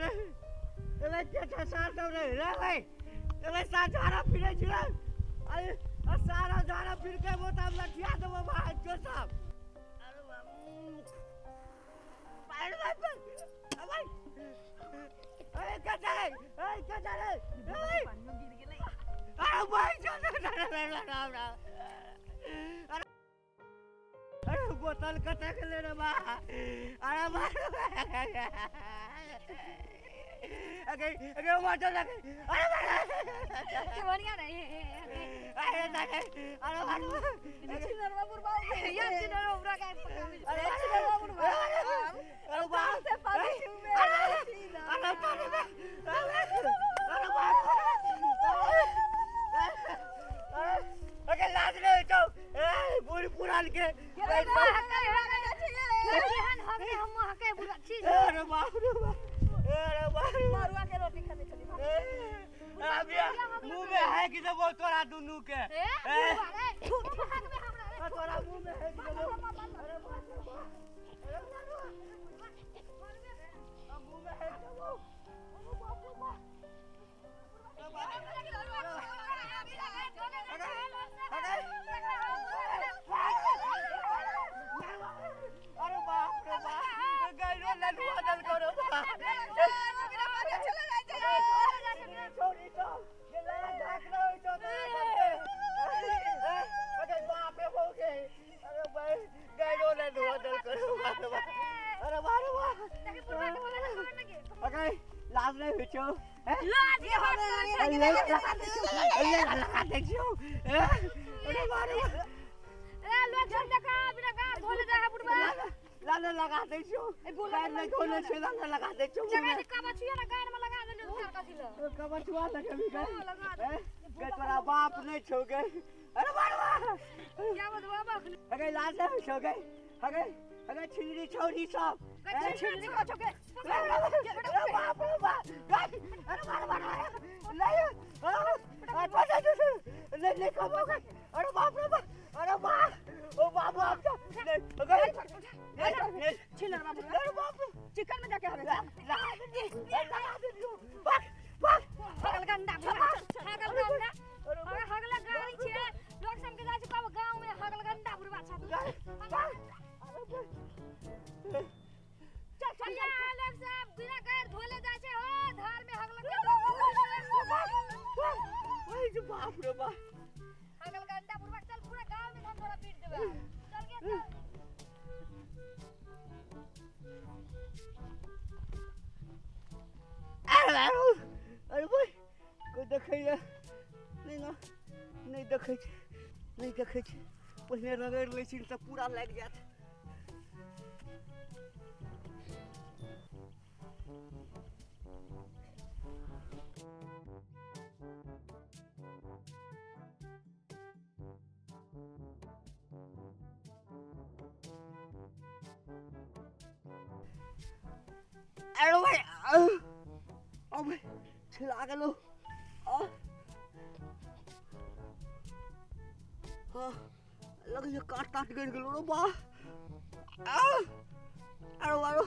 Ele क्या सार दो रे भाई ele सार जाना फिरे छिला अरे सारा जाना फिर के वो तब लठिया दो भाई जो साहब अरे भाई भाई अरे क्या चले भाई अरे भाई चल अरे बोतल कटा के ले रे बा अरे भाई अरे वाटर लगे अरे बढ़िया नहीं अरे नहीं अरे चिनरवापुर बाबू ये चिनरवापुर का अरे चिनरवापुर अरे बाहर से पानी में अरे पानी में अरे लाज नहीं तो पूरी पुरान के हम हके बुरा चीज अरे बाप रे मरुआ के रोटी खाते चली अभी मुंह में है कि सब तोरा दोनों के तोरा मुंह में है कि सब मुंह में है अरे बाप रे बाप गाइलो ललुआ दल करो छोड़ी तो ये लगा ढाक लो तो अरे बाप रे हो गए अरे भाई गाइलो ललुआ दल करो अरे बारे वाह अरे लाज नहीं बिचो लाज ये हो लगा देखियो अरे बारे ए लोग छोड़ दे का बिना का धोले जा है बुढ़वा लाले लगा दे छो पैर में खोले छे लाले लगा दे छो जगह का बछिया ना गाड़ में लगा दे उतार का दिलो कबर छुआ लगे भी गए लगा दे के तोरा बाप नहीं छो गए अरे बारवा क्या बात बाबा अरे लाज नहीं छो गए अरे छिलरी छोरी सब छिलरी को छोके अरे बाप रे बाप अरे बार नहीं नहीं कब अरे बाप रे बाप अरे बाप ओ बाबू आप छिलर बाबू अरे बाप रे चिकन में जाके हवे लगा दे बक हगल गंदा हगल गाड़ी छे लोग सब के जाय छै कब गांव में हगल गंदा बुढ़वा छ चल लोग सब बिना कर धोले जाय छै हो धार में हगल ओए जो बाप रे बाप हगल गंदा बुढ़वा चल पूरा गांव में हम तोरा पीट देबे चल के चल अरे भाई कोई देखे नहीं ना नहीं देखे पहले रगड़ ले छी त पूरा लग जात अरे भाई अबे छिला गेलो लगे ये काट गई गेलो रो बा अरे वारो